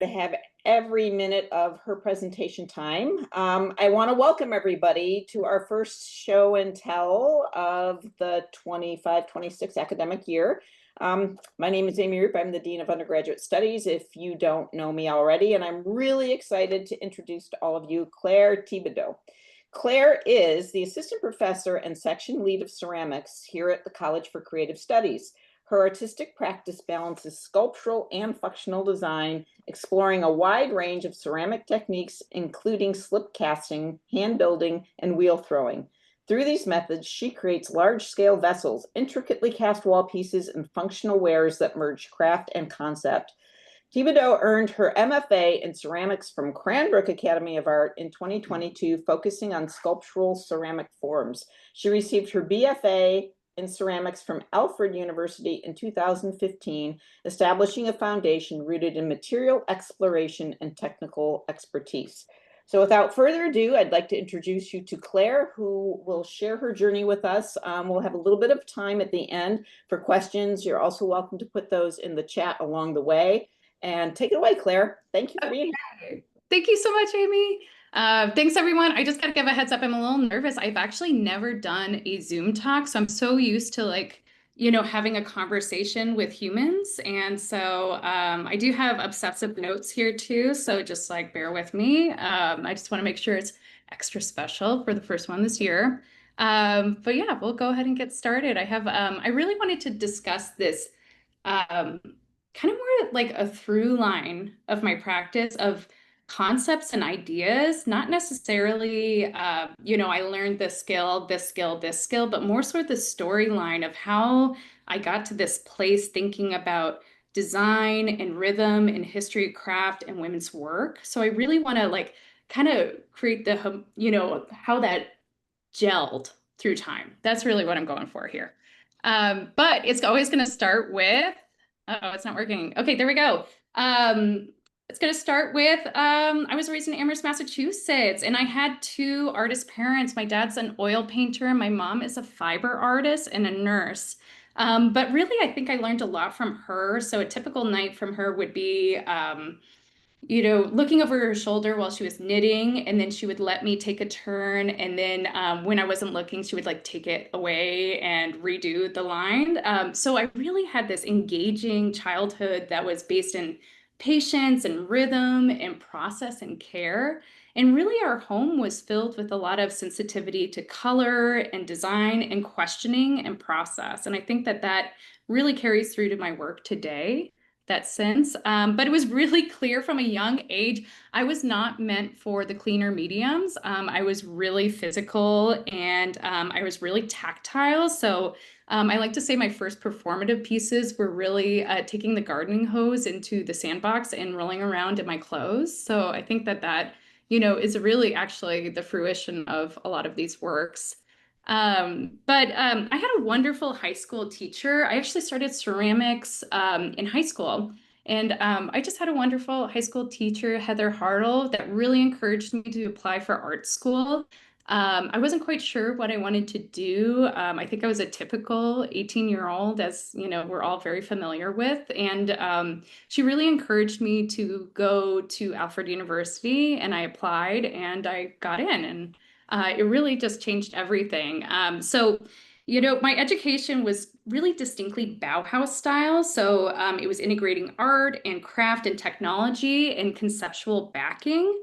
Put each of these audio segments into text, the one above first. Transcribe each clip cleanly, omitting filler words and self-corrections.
to have every minute of her presentation time. I want to welcome everybody to our first show and tell of the 25-26 academic year. My name is Amy Roop. I'm the Dean of Undergraduate Studies, if you don't know me already, and I'm really excited to introduce to all of you Claire Thibodeau. Claire is the Assistant Professor and Section Lead of Ceramics here at the College for Creative Studies. Her artistic practice balances sculptural and functional design, exploring a wide range of ceramic techniques, including slip casting, hand building, and wheel throwing. Through these methods, she creates large-scale vessels, intricately cast wall pieces, and functional wares that merge craft and concept. Thibodeau earned her MFA in ceramics from Cranbrook Academy of Art in 2022, focusing on sculptural ceramic forms. She received her BFA in ceramics from Alfred University in 2015, establishing a foundation rooted in material exploration and technical expertise. So without further ado, I'd like to introduce you to Claire, who will share her journey with us. We'll have a little bit of time at the end for questions. You're also welcome to put those in the chat along the way. And take it away, Claire. Thank you for being here. Thank you so much, Amy. Thanks, everyone. I just got to give a heads up. I'm a little nervous. I've actually never done a Zoom talk, so I'm so used to having a conversation with humans. And so I do have obsessive notes here too, so just bear with me. I just want to make sure it's extra special for the first one this year. But yeah, we'll go ahead and get started. I really wanted to discuss this kind of more like a through line of my practice of concepts and ideas, not necessarily, I learned this skill, but more sort of the storyline of how I got to this place thinking about design and rhythm and history, craft, and women's work. So I really want to kind of create the, how that gelled through time. That's really what I'm going for here. But it's always going to start with, oh, it's not working. Okay, there we go. It's going to start with, I was raised in Amherst, Massachusetts, and I had two artist parents. My dad's an oil painter, and my mom is a fiber artist and a nurse. But really, I think I learned a lot from her. So a typical night from her would be, looking over her shoulder while she was knitting, and then she would let me take a turn. And then when I wasn't looking, she would take it away and redo the line. So I really had this engaging childhood that was based in patience and rhythm and process and care. And really our home was filled with a lot of sensitivity to color and design and questioning and process. And I think that that really carries through to my work today. That sense. But it was really clear from a young age, I was not meant for the cleaner mediums. I was really physical and I was really tactile. So I like to say my first performative pieces were really taking the gardening hose into the sandbox and rolling around in my clothes. So I think that that, is really actually the fruition of a lot of these works. But I had a wonderful high school teacher. I actually started ceramics in high school. And I just had a wonderful high school teacher, Heather Hartle, that really encouraged me to apply for art school. I wasn't quite sure what I wanted to do. I think I was a typical 18-year-old, as we're all very familiar with. And she really encouraged me to go to Alfred University, and I applied and I got in. And it really just changed everything. My education was really distinctly Bauhaus style. So it was integrating art and craft and technology and conceptual backing.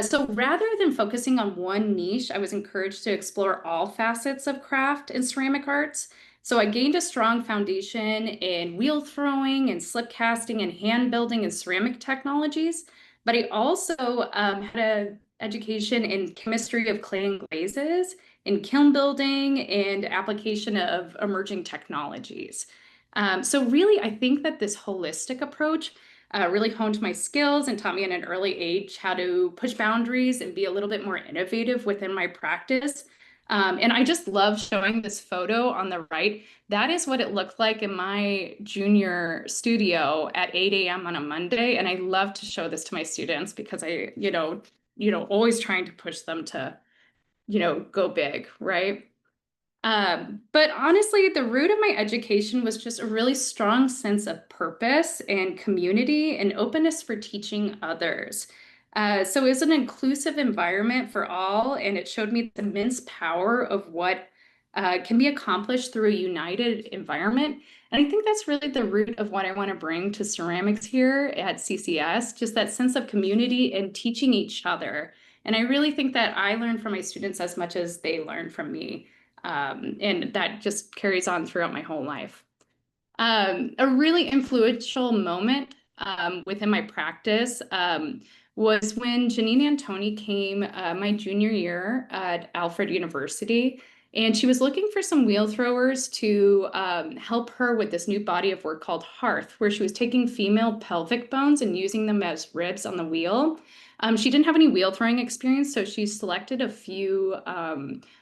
So rather than focusing on one niche, I was encouraged to explore all facets of craft and ceramic arts. So I gained a strong foundation in wheel throwing and slip casting and hand building and ceramic technologies. But I also had an education in chemistry of clay and glazes, in kiln building, and application of emerging technologies. So really, I think that this holistic approach really honed my skills and taught me at an early age how to push boundaries and be a little bit more innovative within my practice. And I just love showing this photo on the right. That is what it looked like in my junior studio at 8 a.m. on a Monday. And I love to show this to my students because I, always trying to push them to, go big, right? But honestly, the root of my education was just a really strong sense of purpose and community and openness for teaching others. So it was an inclusive environment for all, and it showed me the immense power of what can be accomplished through a united environment. And I think that's really the root of what I want to bring to ceramics here at CCS, just that sense of community and teaching each other. And I really think that I learn from my students as much as they learn from me. And that just carries on throughout my whole life. A really influential moment within my practice was when Janine Antoni came my junior year at Alfred University, and she was looking for some wheel throwers to help her with this new body of work called Hearth, where she was taking female pelvic bones and using them as ribs on the wheel. She didn't have any wheel throwing experience, so she selected a few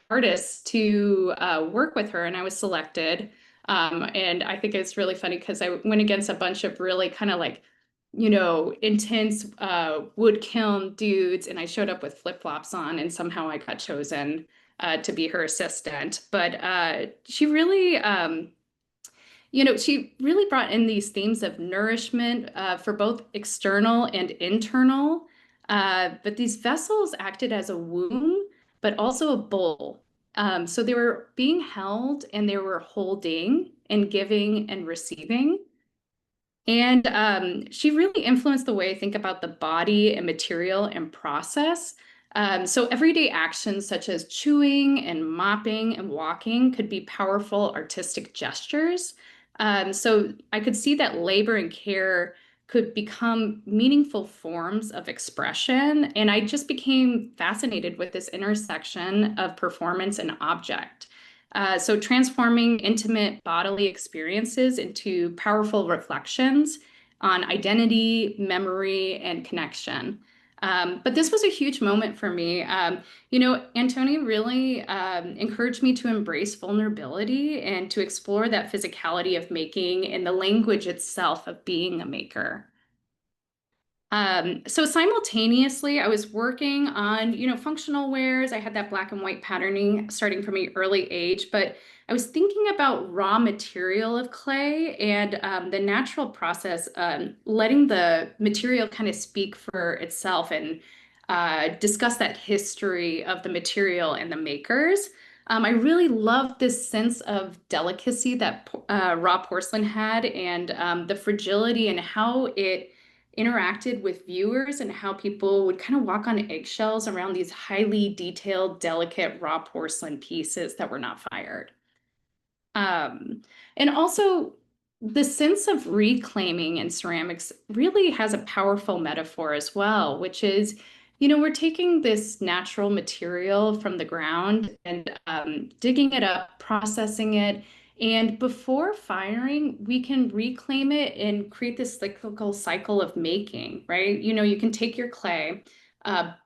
artists to work with her, and I was selected. And I think it's really funny because I went against a bunch of really kind of like, intense wood kiln dudes, and I showed up with flip-flops on, and somehow I got chosen to be her assistant. But she really brought in these themes of nourishment for both external and internal. But these vessels acted as a womb, but also a bowl. So they were being held and they were holding and giving and receiving. And she really influenced the way I think about the body and material and process. So everyday actions such as chewing and mopping and walking could be powerful artistic gestures. So I could see that labor and care could become meaningful forms of expression. And I just became fascinated with this intersection of performance and object. So transforming intimate bodily experiences into powerful reflections on identity, memory, and connection. But this was a huge moment for me. Antoni really encouraged me to embrace vulnerability and to explore that physicality of making and the language itself of being a maker. So simultaneously, I was working on, functional wares. I had that black and white patterning starting from an early age, but I was thinking about raw material of clay and the natural process, letting the material kind of speak for itself and discuss that history of the material and the makers. I really loved this sense of delicacy that raw porcelain had and the fragility and how it interacted with viewers and how people would kind of walk on eggshells around these highly detailed, delicate raw porcelain pieces that were not fired. Um, and also, the sense of reclaiming in ceramics really has a powerful metaphor as well, which is, we're taking this natural material from the ground and digging it up, processing it. And before firing, we can reclaim it and create this cyclical cycle of making, right? You can take your clay,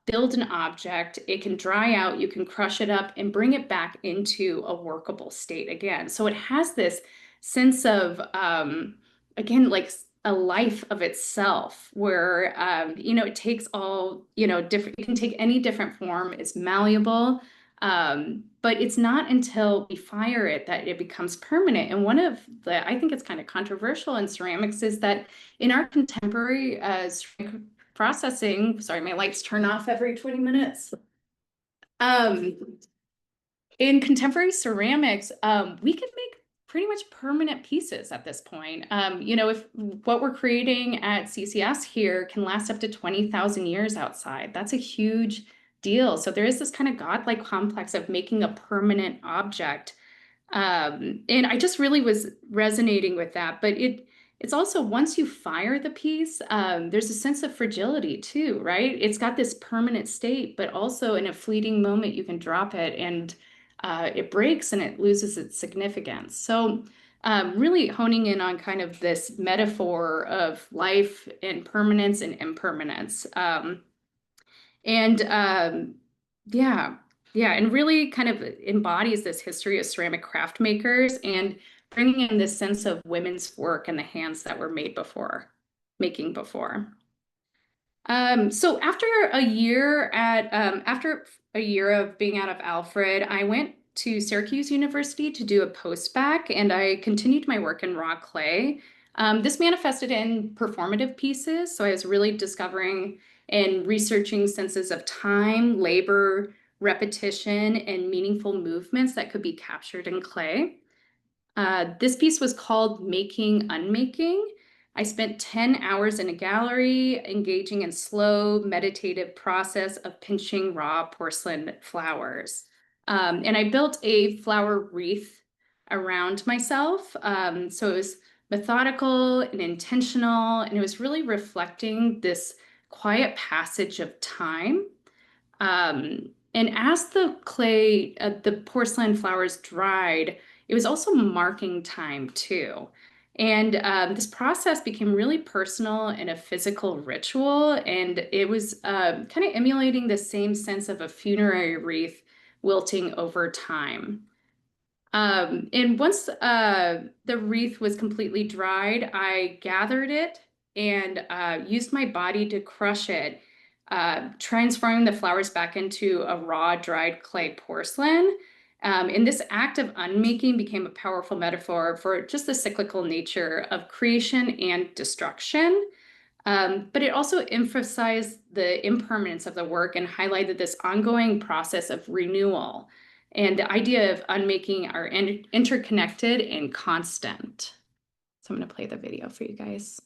build an object, it can dry out, you can crush it up and bring it back into a workable state again. So it has this sense of, again, like a life of itself where, it takes all, different, it can take any different form, it's malleable. But it's not until we fire it that it becomes permanent. And one of the, I think it's kind of controversial in ceramics is that in our contemporary processing, sorry, my lights turn off every 20 minutes. In contemporary ceramics, we can make pretty much permanent pieces at this point. If what we're creating at CCS here can last up to 20,000 years outside, that's a huge deal. So there is this kind of godlike complex of making a permanent object. And I just really was resonating with that. But it's also once you fire the piece, there's a sense of fragility too, right? It's got this permanent state, but also in a fleeting moment, you can drop it and it breaks and it loses its significance. So really honing in on kind of this metaphor of life and permanence and impermanence. And yeah, yeah, and really kind of embodies this history of ceramic craft makers and bringing in this sense of women's work and the hands that were making before. So after a year of being out of Alfred, I went to Syracuse University to do a post-bac, and I continued my work in raw clay. This manifested in performative pieces, so I was really discovering and researching senses of time, labor, repetition, and meaningful movements that could be captured in clay. This piece was called Making Unmaking. I spent 10 hours in a gallery engaging in slow meditative process of pinching raw porcelain flowers. And I built a flower wreath around myself. So it was methodical and intentional, and it was really reflecting this quiet passage of time. And as the porcelain flowers dried, it was also marking time too. And this process became really personal and a physical ritual. And it was kind of emulating the same sense of a funerary wreath wilting over time. And once the wreath was completely dried, I gathered it and used my body to crush it, transforming the flowers back into a raw, dried clay porcelain. And this act of unmaking became a powerful metaphor for just the cyclical nature of creation and destruction. But it also emphasized the impermanence of the work and highlighted this ongoing process of renewal. And the idea of unmaking are interconnected and constant. So I'm going to play the video for you guys.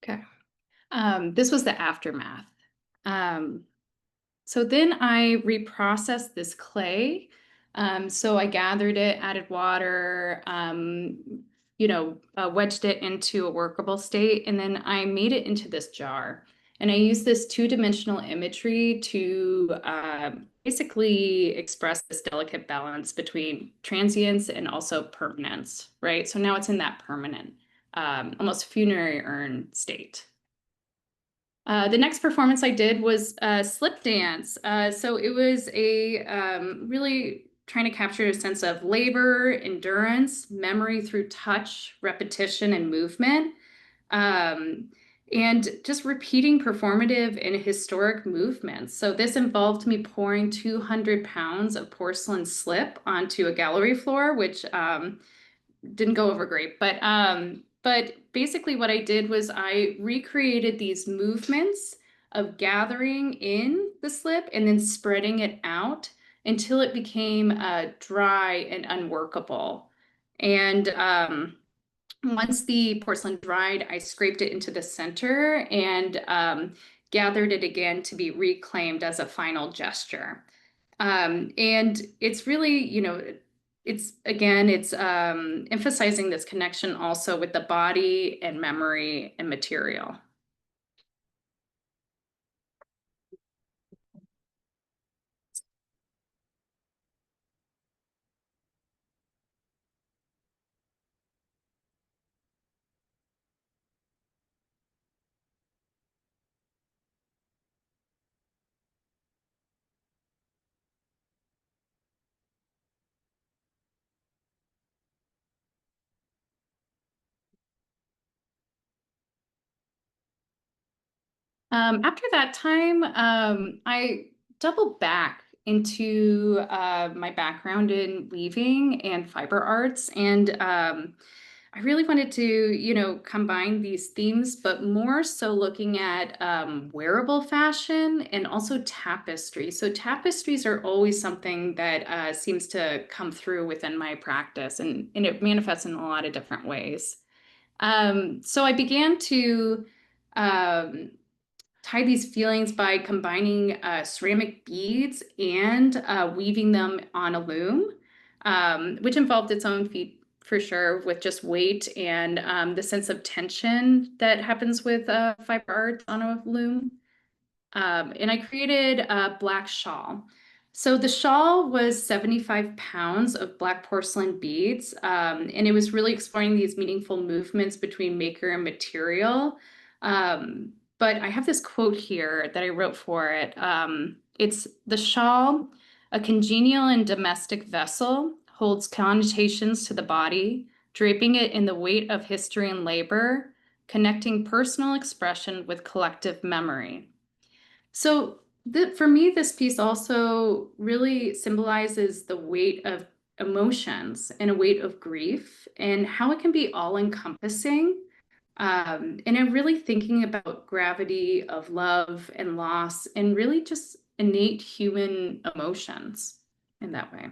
Okay. This was the aftermath. Um, So then I reprocessed this clay. So I gathered it, added water, wedged it into a workable state, and then I made it into this jar. And I used this two-dimensional imagery to basically express this delicate balance between transience and also permanence, right? So now it's in that permanent, almost funerary urn state. The next performance I did was slip dance. So it was a really trying to capture a sense of labor, endurance, memory through touch, repetition, and movement. Um, and just repeating performative and historic movements. So this involved me pouring 200 pounds of porcelain slip onto a gallery floor, which didn't go over great, but basically what I did was I recreated these movements of gathering in the slip and then spreading it out until it became dry and unworkable. And once the porcelain dried, I scraped it into the center and gathered it again to be reclaimed as a final gesture. And it's really, it's emphasizing this connection also with the body and memory and material. After that time, I doubled back into my background in weaving and fiber arts, and I really wanted to, combine these themes, but more so looking at wearable fashion and also tapestry. So tapestries are always something that seems to come through within my practice, and it manifests in a lot of different ways. So I began to um, tie these feelings by combining ceramic beads and weaving them on a loom, which involved its own feat for sure, with just weight and the sense of tension that happens with fiber art on a loom. And I created a black shawl. So the shawl was 75 pounds of black porcelain beads, and it was really exploring these meaningful movements between maker and material. But I have this quote here that I wrote for it. It's the shawl, a congenial and domestic vessel, holds connotations to the body, draping it in the weight of history and labor, connecting personal expression with collective memory. So for me, this piece also really symbolizes the weight of emotions and a weight of grief and how it can be all encompassing. And I'm really thinking about gravity of love and loss and really just innate human emotions in that way.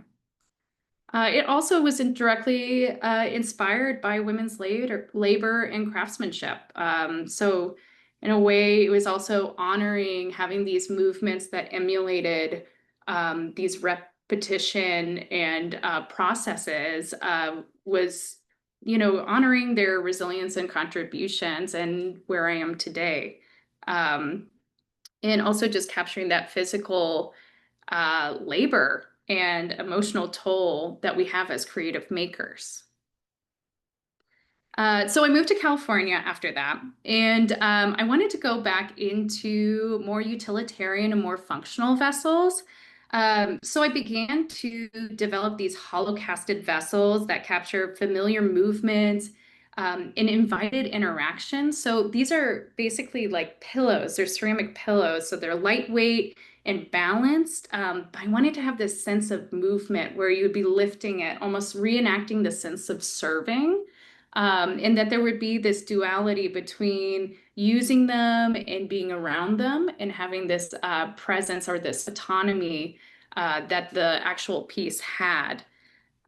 It also was directly inspired by women's labor and craftsmanship. So, in a way, it was also honoring having these movements that emulated these repetition and processes. Was, honoring their resilience and contributions and where I am today. Um, and also just capturing that physical labor and emotional toll that we have as creative makers. So I moved to California after that, and I wanted to go back into more utilitarian and more functional vessels. So I began to develop these hollow casted vessels that capture familiar movements and invited interaction. So these are basically like pillows. They're ceramic pillows, so they're lightweight and balanced. But I wanted to have this sense of movement where you would be lifting it, almost reenacting the sense of serving, and that there would be this duality between using them and being around them and having this presence or this autonomy that the actual piece had.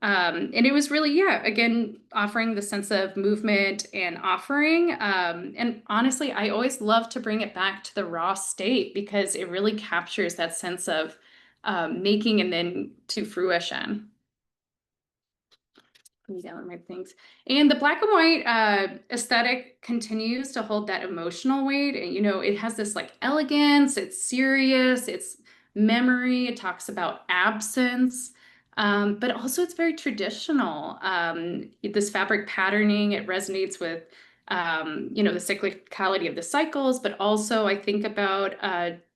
And it was really, yeah, again, offering the sense of movement and offering. And honestly, I always love to bring it back to the raw state because it really captures that sense of making and then to fruition. Down my things. And the black and white aesthetic continues to hold that emotional weight. And, it has this like elegance, it's serious, it's memory, it talks about absence, but also it's very traditional. This fabric patterning, it resonates with, the cyclicality of the cycles, but also I think about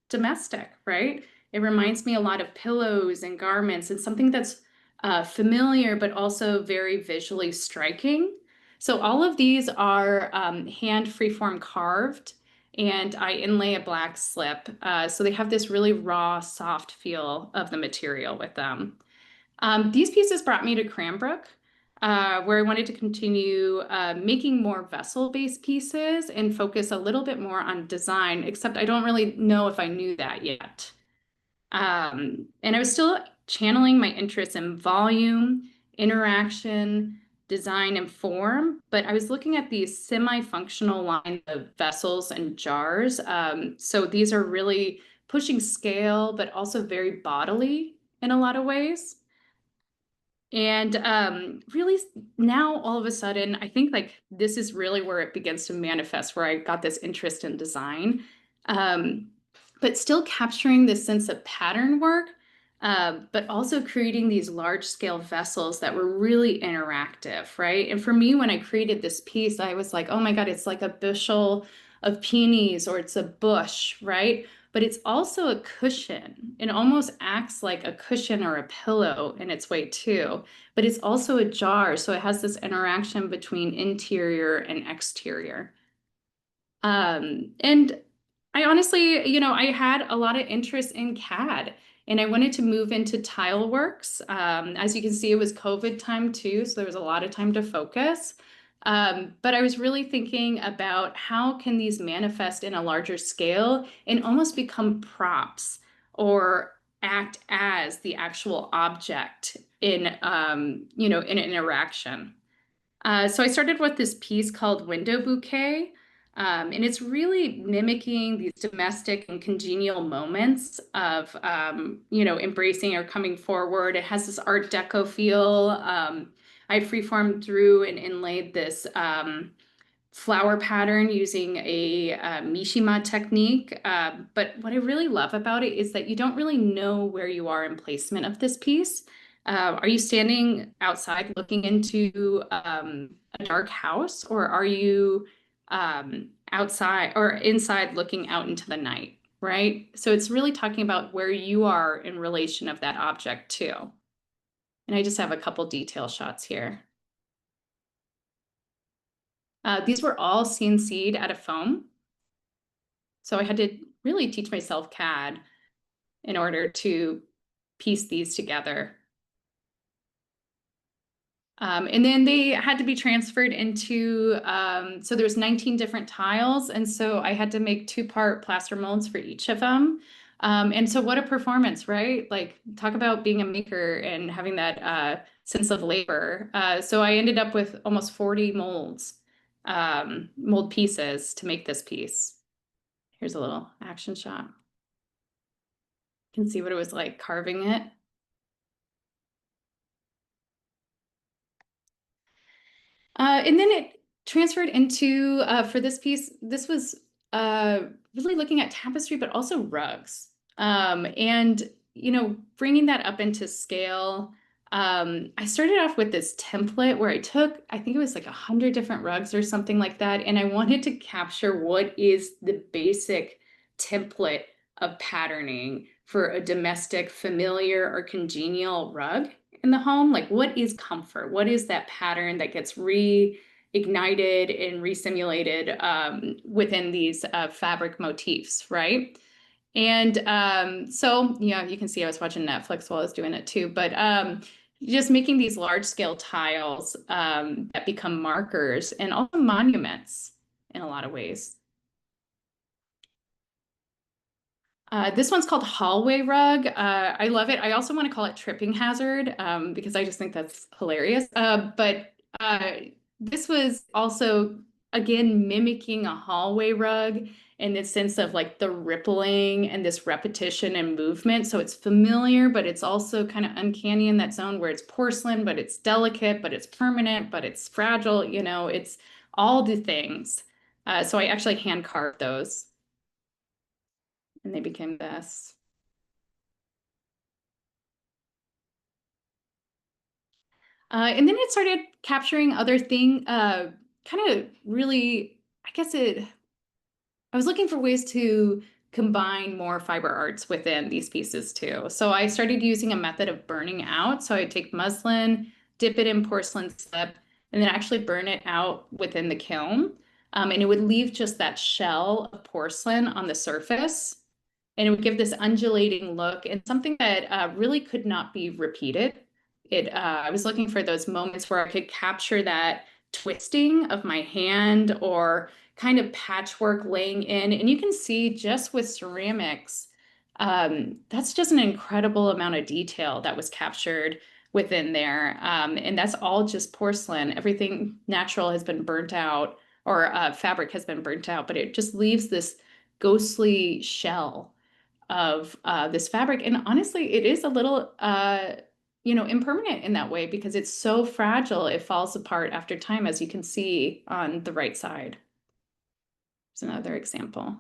domestic, right? It reminds me a lot of pillows and garments and something that's familiar, but also very visually striking. So all of these are hand freeform carved, and I inlay a black slip. So they have this really raw, soft feel of the material with them. These pieces brought me to Cranbrook, where I wanted to continue making more vessel-based pieces and focus a little bit more on design, except I don't really know if I knew that yet. And I was still channeling my interests in volume, interaction, design, and form, but I was looking at these semi-functional lines of vessels and jars. So these are really pushing scale, but also very bodily in a lot of ways. And really now all of a sudden, I think like this is really where it begins to manifest, where I got this interest in design. Um, but still capturing this sense of pattern work, but also creating these large scale vessels that were really interactive, right? And for me, when I created this piece, I was like, oh my God, it's like a bushel of peonies or it's a bush, right? But it's also a cushion. It almost acts like a cushion or a pillow in its way too, but it's also a jar. So it has this interaction between interior and exterior. And I honestly, I had a lot of interest in CAD and I wanted to move into tile works. As you can see, it was COVID time too, so there was a lot of time to focus. But I was really thinking about how can these manifest in a larger scale and almost become props or act as the actual object in, in an interaction. So I started with this piece called Window Bouquet, and it's really mimicking these domestic and congenial moments of, embracing or coming forward. It has this Art Deco feel. I freeformed through and inlaid this flower pattern using a Mishima technique. But what I really love about it is that you don't really know where you are in placement of this piece. Are you standing outside looking into a dark house, or are you outside or inside looking out into the night, right? So it's really talking about where you are in relation of that object too. And I just have a couple detail shots here. These were all CNC'd out of foam. So I had to really teach myself CAD in order to piece these together. And then they had to be transferred into, so there's 19 different tiles. And so I had to make 2-part plaster molds for each of them. And so what a performance, right? Like talk about being a maker and having that sense of labor. So I ended up with almost 40 molds, mold pieces to make this piece. Here's a little action shot. You can see what it was like carving it. And then it transferred into, for this piece, this was really looking at tapestry, but also rugs. And, bringing that up into scale, I started off with this template where I took, I think it was like 100 different rugs or something like that. And I wanted to capture what is the basic template of patterning for a domestic, familiar, or congenial rug in the home. Like, what is comfort? What is that pattern that gets reignited and resimulated within these fabric motifs, right? And so, yeah, you can see I was watching Netflix while I was doing it too, but just making these large scale tiles that become markers and also monuments in a lot of ways. This one's called Hallway Rug. I love it. I also want to call it Tripping Hazard because I just think that's hilarious. But this was also, again, mimicking a hallway rug in the sense of like the rippling and this repetition and movement. So it's familiar, but it's also kind of uncanny in that zone where it's porcelain, but it's delicate, but it's permanent, but it's fragile. It's all the things. So I actually hand carved those. And they became this. And then it started capturing other kind of really, I guess I was looking for ways to combine more fiber arts within these pieces too. So I started using a method of burning out. So I take muslin, dip it in porcelain slip, and then actually burn it out within the kiln. And it would leave just that shell of porcelain on the surface. And it would give this undulating look and something that really could not be repeated. I was looking for those moments where I could capture that twisting of my hand or kind of patchwork laying in. And you can see just with ceramics, that's just an incredible amount of detail that was captured within there. And that's all just porcelain. Everything natural has been burnt out or fabric has been burnt out, but it just leaves this ghostly shell of this fabric. And honestly, it is a little, impermanent in that way because it's so fragile. It falls apart after time, as you can see on the right side. There's another example.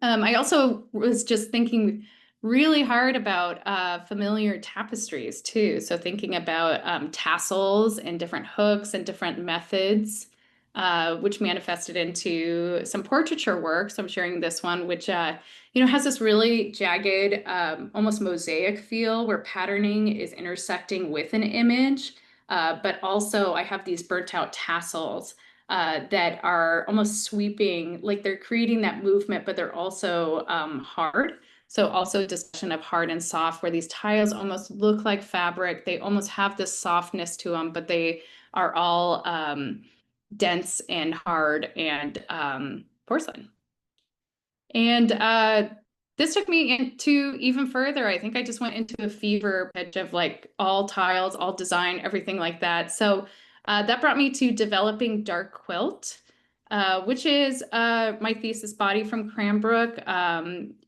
I also was just thinking really hard about familiar tapestries too. So thinking about tassels and different hooks and different methods, which manifested into some portraiture work. So I'm sharing this one, which has this really jagged, almost mosaic feel where patterning is intersecting with an image. But also I have these burnt out tassels that are almost sweeping, like they're creating that movement, but they're also hard. So also discussion of hard and soft, where these tiles almost look like fabric. They almost have this softness to them, but they are all dense and hard and porcelain. And this took me into even further. I think I just went into a fever pitch of like all tiles, all design, everything like that. So that brought me to developing dark quilt, which is my thesis body from Cranbrook.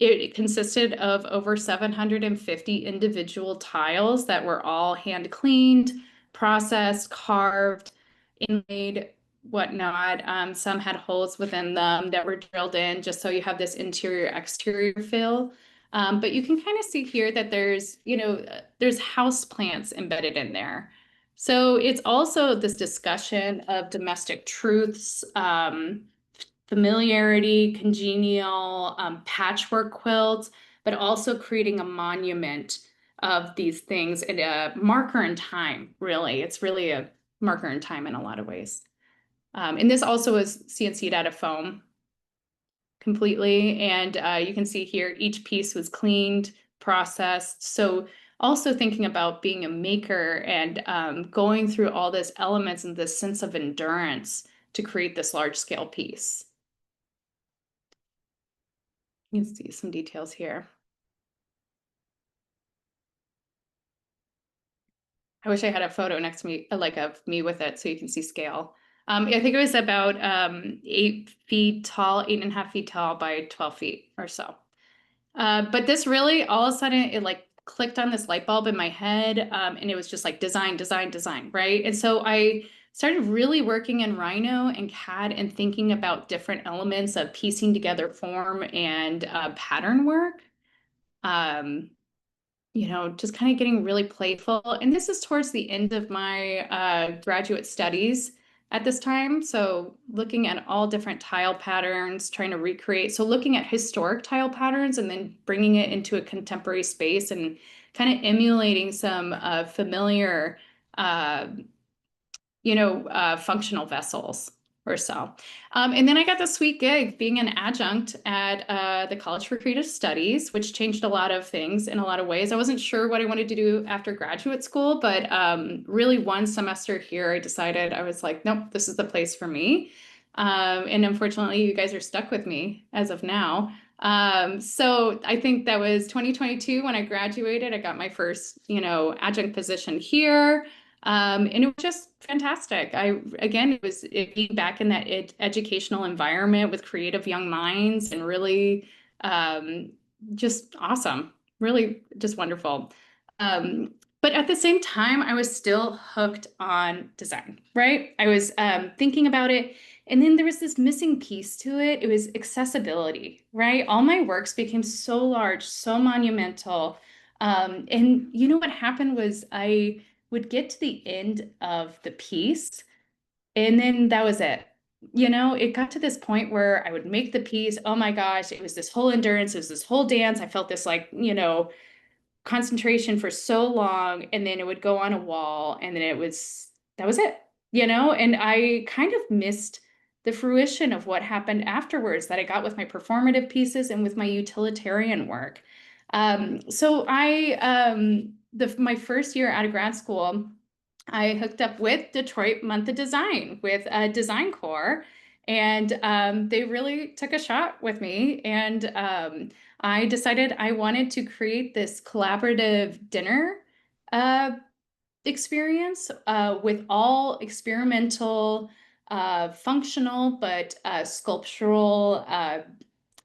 It consisted of over 750 individual tiles that were all hand cleaned, processed, carved, inlaid, whatnot. Some had holes within them that were drilled in just so you have this interior exterior feel. But you can kind of see here that there's, there's house plants embedded in there. So it's also this discussion of domestic truths, familiarity, congenial, patchwork quilts, but also creating a monument of these things and a marker in time, really. It's really a marker in time in a lot of ways. And this also is CNC'd out of foam completely. And you can see here, each piece was cleaned, processed. So also thinking about being a maker and going through all these elements and this sense of endurance to create this large scale piece. You can see some details here. I wish I had a photo next to me, like of me with it, so you can see scale. I think it was about 8 feet tall, 8.5 feet tall by 12 feet or so. But this really, all of a sudden, it like clicked on this light bulb in my head, and it was just like design, design, design, right? And so I started really working in Rhino and CAD and thinking about different elements of piecing together form and pattern work. Just kind of getting really playful. And this is towards the end of my graduate studies at this time. So looking at all different tile patterns, trying to recreate. So looking at historic tile patterns and then bringing it into a contemporary space and kind of emulating some familiar uh, functional vessels or so. And then I got the sweet gig being an adjunct at the College for Creative Studies, which changed a lot of things in a lot of ways. I wasn't sure what I wanted to do after graduate school, but really one semester here, I decided I was like, nope, this is the place for me. And unfortunately, you guys are stuck with me as of now. So I think that was 2022 when I graduated. I got my first, adjunct position here. And it was just fantastic. It was being back in that educational environment with creative young minds and really just awesome, really just wonderful. But at the same time, I was still hooked on design, right? I was thinking about it. And then there was this missing piece to it. It was accessibility, right? All my works became so large, so monumental. And you know what happened was I would get to the end of the piece and then that was it. It got to this point where I would make the piece. Oh my gosh, it was this whole endurance, it was this whole dance. I felt this like, concentration for so long, and then it would go on a wall, and then that was it, and I kind of missed the fruition of what happened afterwards that I got with my performative pieces and with my utilitarian work. So my first year out of grad school, I hooked up with Detroit Month of Design with a Design Corps, and they really took a shot with me. And I decided I wanted to create this collaborative dinner uh, experience with all experimental, functional, but sculptural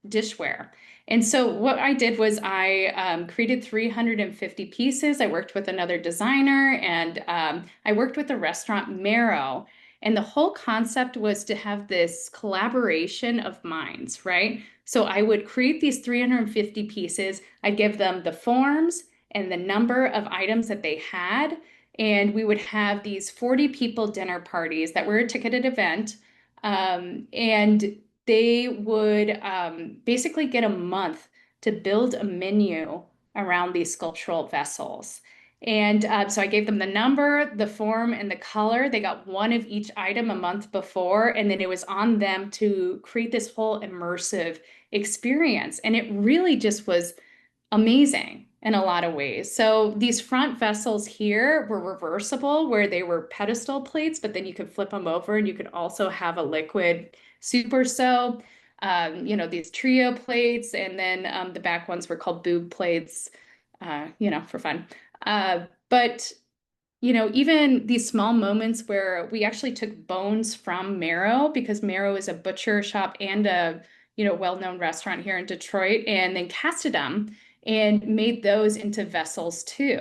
dishware. And so what I did was I created 350 pieces. I worked with another designer and I worked with the restaurant Marrow. And the whole concept was to have this collaboration of minds, right? So I would create these 350 pieces. I'd give them the forms and the number of items that they had. And we would have these 40 people dinner parties that were a ticketed event. And they would basically get a month to build a menu around these sculptural vessels. And so I gave them the number, the form, and the color. They got one of each item a month before, and then it was on them to create this whole immersive experience. And it really just was amazing in a lot of ways. So these front vessels here were reversible, where they were pedestal plates, but then you could flip them over and you could also have a liquid super so. These trio plates, and then the back ones were called boob plates, for fun. But even these small moments where we actually took bones from Marrow, because Marrow is a butcher shop and a, well-known restaurant here in Detroit, and then casted them and made those into vessels too.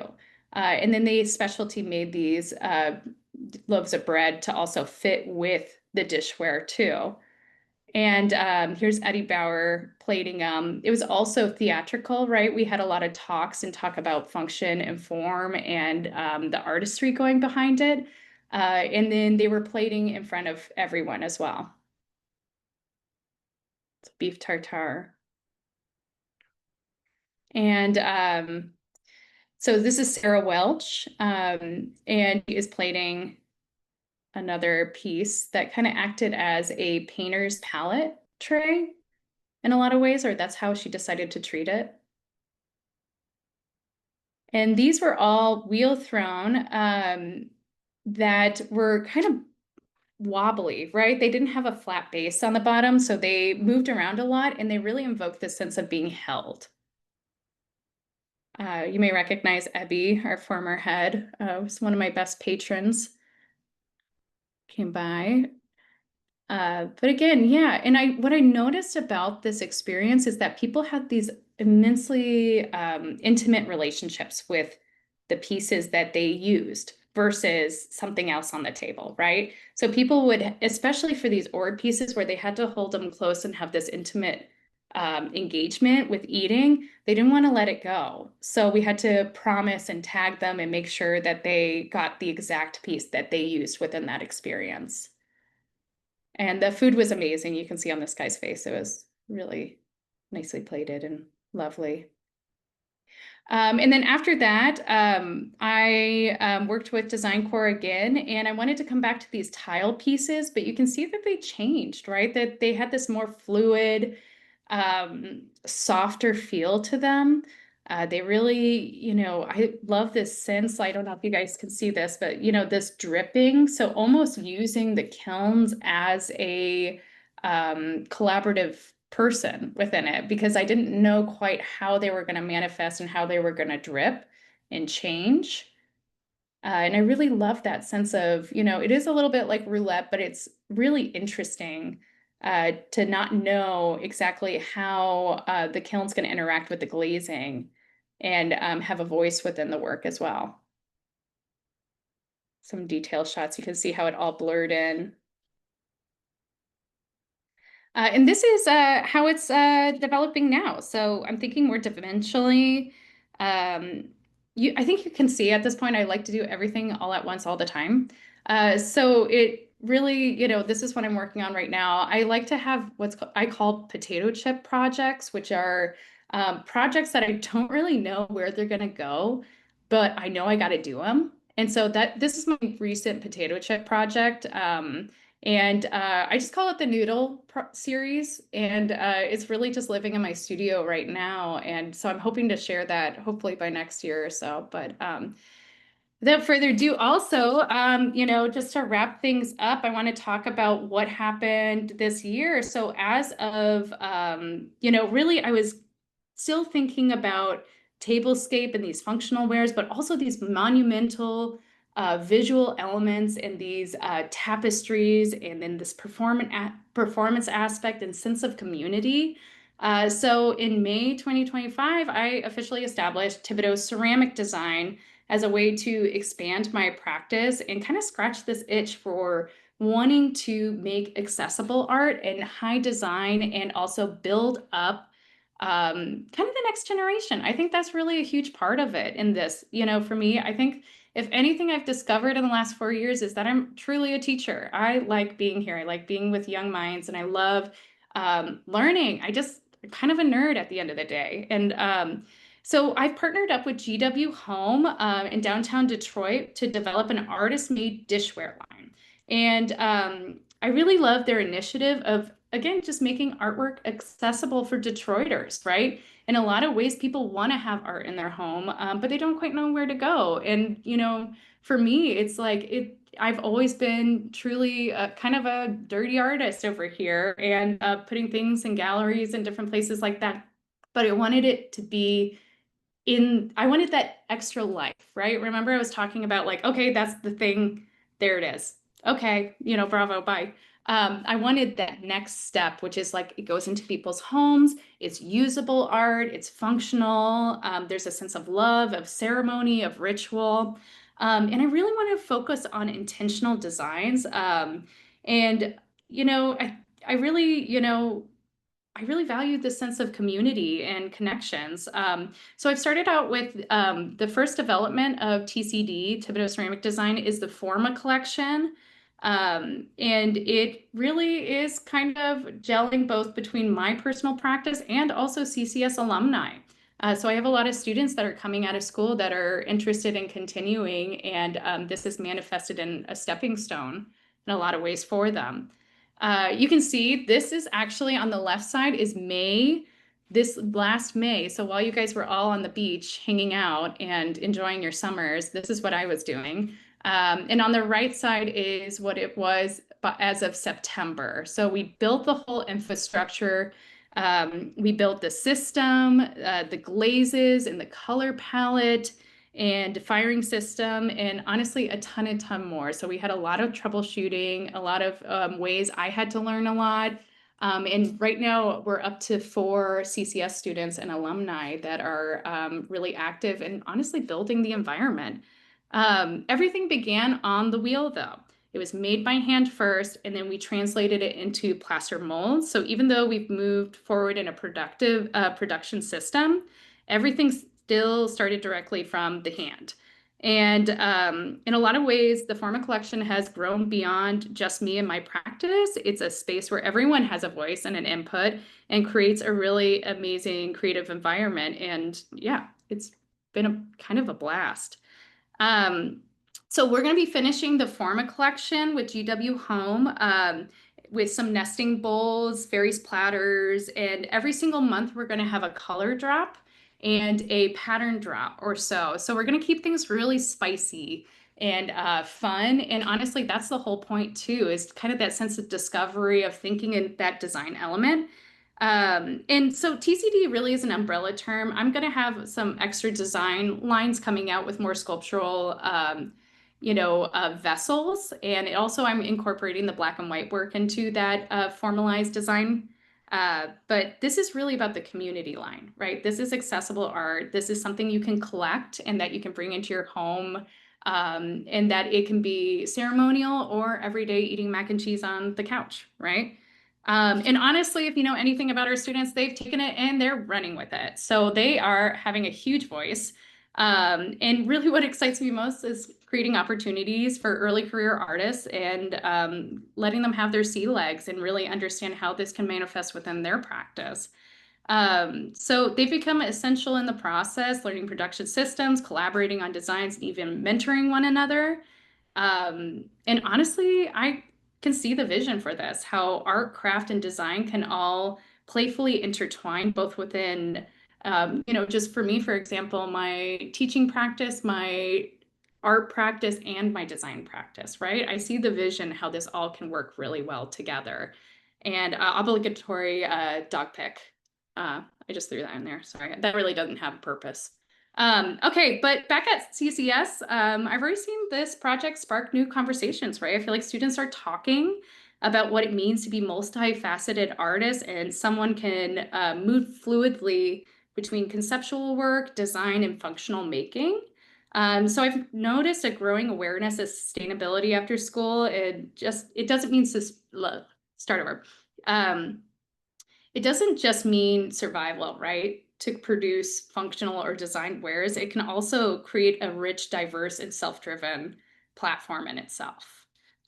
And then they specialty made these loaves of bread to also fit with the dishware too. And here's Eddie Bauer plating. It was also theatrical, right? We had a lot of talks and talk about function and form and the artistry going behind it. And then they were plating in front of everyone as well. It's beef tartare. And so this is Sarah Welch, and she is plating another piece that kind of acted as a painter's palette tray in a lot of ways, or that's how she decided to treat it. And these were all wheel thrown that were kind of wobbly, right? They didn't have a flat base on the bottom, so they moved around a lot, and they really invoked this sense of being held. You may recognize Ebby, our former head, was one of my best patrons. Came by. But again, yeah, and what I noticed about this experience is that people had these immensely intimate relationships with the pieces that they used versus something else on the table, right? So people would, especially for these orb pieces where they had to hold them close and have this intimate engagement with eating, they didn't want to let it go. So we had to promise and tag them and make sure that they got the exact piece that they used within that experience. And the food was amazing. You can see on this guy's face, it was really nicely plated and lovely. And then after that, I worked with Design Core again, and I wanted to come back to these tile pieces, but you can see that they changed, right? That they had this more fluid, softer feel to them. They really, I love this sense. I don't know if you guys can see this, but this dripping. So almost using the kilns as a collaborative person within it, because I didn't know quite how they were going to manifest and how they were going to drip and change. And I really love that sense of, it is a little bit like roulette, but it's really interesting to not know exactly how the kiln's going to interact with the glazing and have a voice within the work as well. Some detail shots, you can see how it all blurred in. And this is how it's developing now. So I'm thinking more dimensionally. I think you can see at this point, I like to do everything all at once, all the time. So it really, this is what I'm working on right now. I like to have I call potato chip projects, which are projects that I don't really know where they're going to go, but I know I got to do them. And so this is my recent potato chip project. And I just call it the Noodle series. And it's really just living in my studio right now. And so I'm hoping to share that hopefully by next year or so. But without further ado, also, just to wrap things up, I want to talk about what happened this year. So as of, really, I was still thinking about tablescape and these functional wares, but also these monumental visual elements and these tapestries, and then this performance aspect and sense of community. So in May 2025, I officially established Thibodeau ceramic design as a way to expand my practice and kind of scratch this itch for wanting to make accessible art and high design, and also build up kind of the next generation. I think that's really a huge part of it in this. For me, I think if anything I've discovered in the last 4 years is that I'm truly a teacher. I like being here. I like being with young minds, and I love learning. I'm kind of a nerd at the end of the day. And So I've partnered up with GW Home in downtown Detroit to develop an artist-made dishware line. And I really love their initiative of, again, just making artwork accessible for Detroiters, right? In a lot of ways, people want to have art in their home, but they don't quite know where to go. And, for me, it's like I've always been truly kind of a dirty artist over here and putting things in galleries and different places like that. But I wanted it to be I wanted that extra life, right? Remember I was talking about like, okay, that's the thing. There it is. Okay, bravo, bye. I wanted that next step, which is like it goes into people's homes, it's usable art, it's functional, there's a sense of love, of ceremony, of ritual. And I really want to focus on intentional designs. And, you know, I, I really, you know, I really valued the sense of community and connections. So I've started out with the first development of TCD, Thibodeau Ceramic Design, is the Forma collection. And it really is kind of gelling both between my personal practice and also CCS alumni. So I have a lot of students that are coming out of school that are interested in continuing, and this is manifested in a stepping stone in a lot of ways for them. You can see this is actually on the left side is May, this last May. So while you guys were all on the beach hanging out and enjoying your summers, this is what I was doing. And on the right side is what it was as of September. So we built the whole infrastructure. We built the system, the glazes and the color palette and firing system, and honestly, a ton more. So we had a lot of troubleshooting, a lot of ways I had to learn a lot. And right now we're up to 4 CCS students and alumni that are really active and honestly building the environment. Everything began on the wheel though. It was made by hand first, and then we translated it into plaster molds. So even though we've moved forward in a productive production system, everything still started directly from the hand. And in a lot of ways, the Forma collection has grown beyond just me and my practice. It's a space where everyone has a voice and an input and creates a really amazing creative environment. And yeah, it's been a kind of a blast. Um, so we're going to be finishing the Forma collection with GW Home with some nesting bowls, various platters, and every single month we're going to have a color drop and a pattern drop or so. So we're going to keep things really spicy and fun. And honestly, that's the whole point too, is kind of that sense of discovery of thinking in that design element. And so TCD really is an umbrella term. I'm going to have some extra design lines coming out with more sculptural, vessels. And also I'm incorporating the black and white work into that formalized design. But this is really about the community line, right? This is accessible art. This is something you can collect and that you can bring into your home. And that it can be ceremonial or everyday eating mac and cheese on the couch, right? And honestly, if you know anything about our students, they've taken it and they're running with it. So they are having a huge voice. And really what excites me most is creating opportunities for early career artists and letting them have their sea legs and really understand how this can manifest within their practice. So they've become essential in the process, learning production systems, collaborating on designs, and even mentoring one another. And honestly, I can see the vision for this, how art, craft, and design can all playfully intertwine both within, just for me, for example, my teaching practice, my art practice, and my design practice, right? I see the vision, how this all can work really well together. And obligatory dog pick. I just threw that in there. Sorry, that really doesn't have a purpose. Okay, but back at CCS, I've already seen this project spark new conversations, right? I feel like students are talking about what it means to be multifaceted artists, and someone can move fluidly between conceptual work, design, and functional making. So I've noticed a growing awareness of sustainability after school. It doesn't mean start over. It doesn't just mean survival, right? To produce functional or designed wares, it can also create a rich, diverse, and self-driven platform in itself.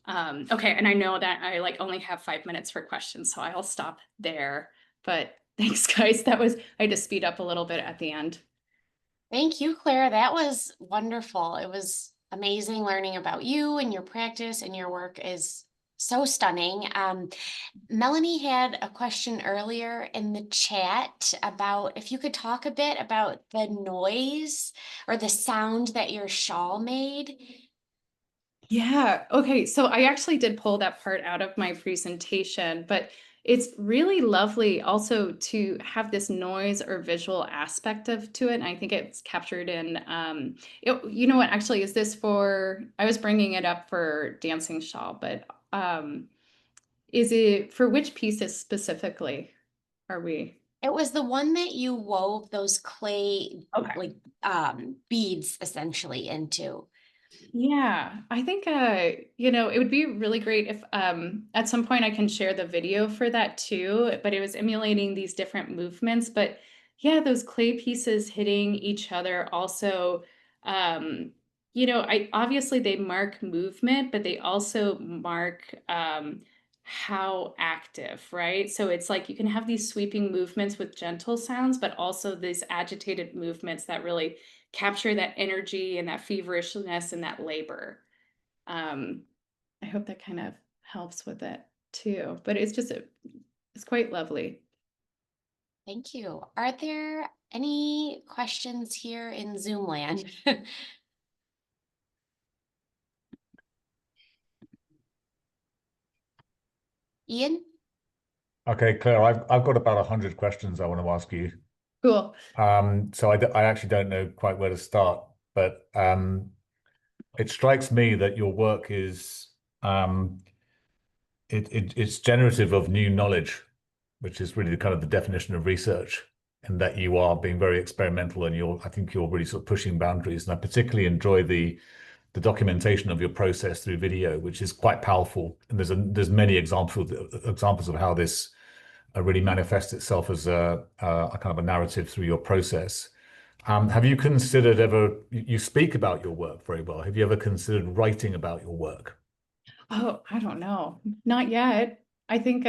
Okay, and I know that I only have 5 minutes for questions, so I'll stop there. But thanks, guys. I had to speed up a little bit at the end. Thank you, Claire. That was wonderful. It was amazing learning about you and your practice, and your work is so stunning. Melanie had a question earlier in the chat about if you could talk a bit about the noise or the sound that your shawl made. Yeah. Okay. So I actually did pull that part out of my presentation, but it's really lovely also to have this noise or visual aspect of to it. And I think it's captured in, you know what, actually, is this for, I was bringing it up for Dancing Shawl, but is it for which pieces specifically are we? It was the one that you wove those clay Okay. like beads essentially into. Yeah, I think it would be really great if at some point I can share the video for that too, but it was emulating these different movements, but yeah, those clay pieces hitting each other also um I obviously they mark movement, but they also mark how active, right? So it's like you can have these sweeping movements with gentle sounds, but also these agitated movements that really capture that energy and that feverishness and that labor. Um, I hope that kind of helps with it too. But it's quite lovely. Thank you. Are there any questions here in Zoom land? Ian? Okay, Claire, I've got about 100 questions I want to ask you. Cool. I actually don't know quite where to start, but it strikes me that your work is it's generative of new knowledge, which is really kind of the definition of research, and that you are being very experimental and I think you're really sort of pushing boundaries. And I particularly enjoy the documentation of your process through video, which is quite powerful. And there's many examples of how this really manifests itself as a kind of a narrative through your process. Have you considered ever, you speak about your work very well. Have you ever considered writing about your work? Oh, I don't know. Not yet. I think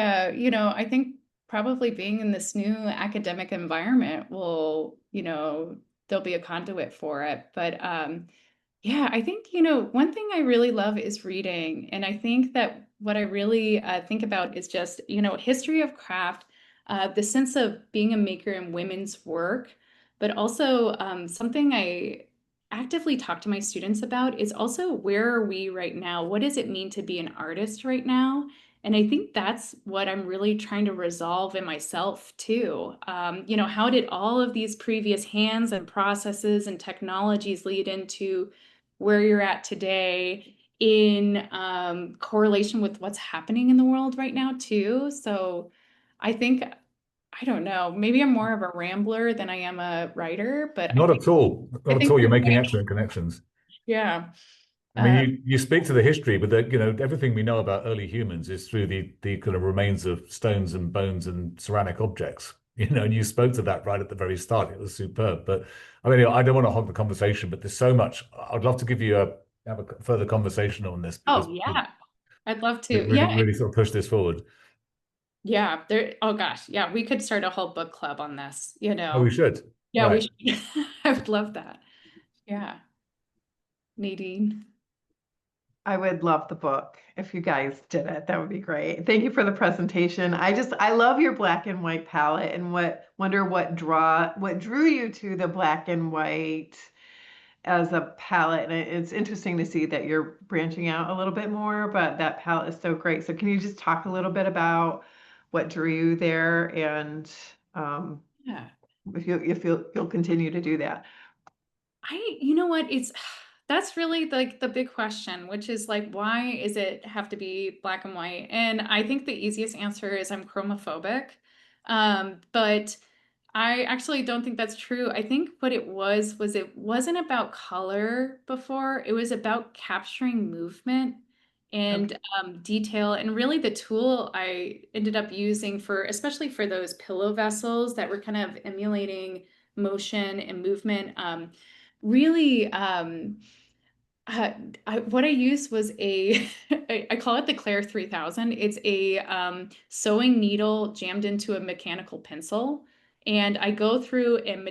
probably being in this new academic environment will, there'll be a conduit for it. But yeah, I think, one thing I really love is reading. And I think that what I really think about is just, history of craft, the sense of being a maker in women's work, but also something I actively talk to my students about is also where are we right now? What does it mean to be an artist right now? And I think that's what I'm really trying to resolve in myself too. How did all of these previous hands and processes and technologies lead into where you're at today in correlation with what's happening in the world right now too? So I think, I don't know, maybe I'm more of a rambler than I am a writer, but Not at all. I Not at think all. You're you're making right. excellent connections. Yeah. I mean, Uh, you speak to the history, but everything we know about early humans is through the kind of remains of stones and bones and ceramic objects. And you spoke to that right at the very start. It was superb. But I mean, I don't want to hog the conversation, but there's so much. I'd love to have a further conversation on this because oh yeah, I'd love we've to. really, Yeah, really sort of pushed this forward. yeah. Oh gosh, yeah. We could start a whole book club on this. Oh, we should. Yeah, we Right. should. I would love that. Yeah, Nadine. I would love the book if you guys did it. That would be great. Thank you for the presentation. I love your black and white palette and wonder what drew you to the black and white as a palette. And it's interesting to see that you're branching out a little bit more, but that palette is so great. So can you just talk a little bit about what drew you there and Yeah. if you'll continue to do that? You know what? That's really like the big question, which is like, why is it have to be black and white? And I think the easiest answer is I'm chromophobic. But I actually don't think that's true. I think what it was it wasn't about color before. It was about capturing movement Okay. and detail. And really the tool I ended up using for, especially for those pillow vessels that were kind of emulating motion and movement, really uh, what I used was I call it the Claire 3000. It's a sewing needle jammed into a mechanical pencil. And I go through and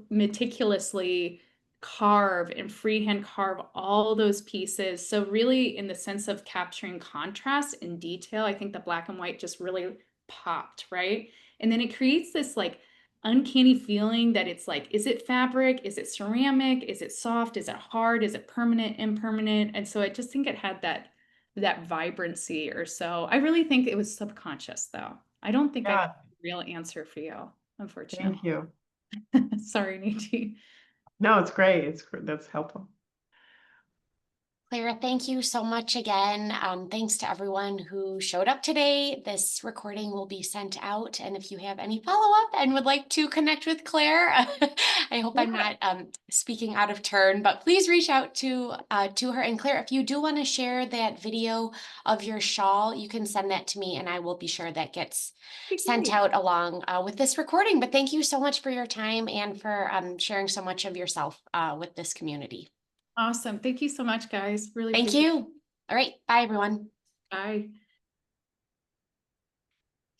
meticulously carve and freehand carve all those pieces. So really in the sense of capturing contrast and detail, I think the black and white just really popped, right? And then it creates this like uncanny feeling that it's like, is it fabric? Is it ceramic? Is it soft? Is it hard? Is it permanent, impermanent? And so I just think it had that vibrancy or so. I really think it was subconscious though. I don't think I have Yeah, a real answer for you, unfortunately. thank you. Sorry, Nadine. No, it's great. That's helpful. Clara, thank you so much again. Thanks to everyone who showed up today. This recording will be sent out. And if you have any follow-up and would like to connect with Claire, I hope I'm not speaking out of turn, but please reach out to her. And Claire, if you do want to share that video of your shawl, you can send that to me and I will be sure that gets sent out along with this recording. But thank you so much for your time and for sharing so much of yourself with this community. Awesome. Thank you so much, guys. Really Thank appreciate it. you. All right. Bye, everyone. Bye.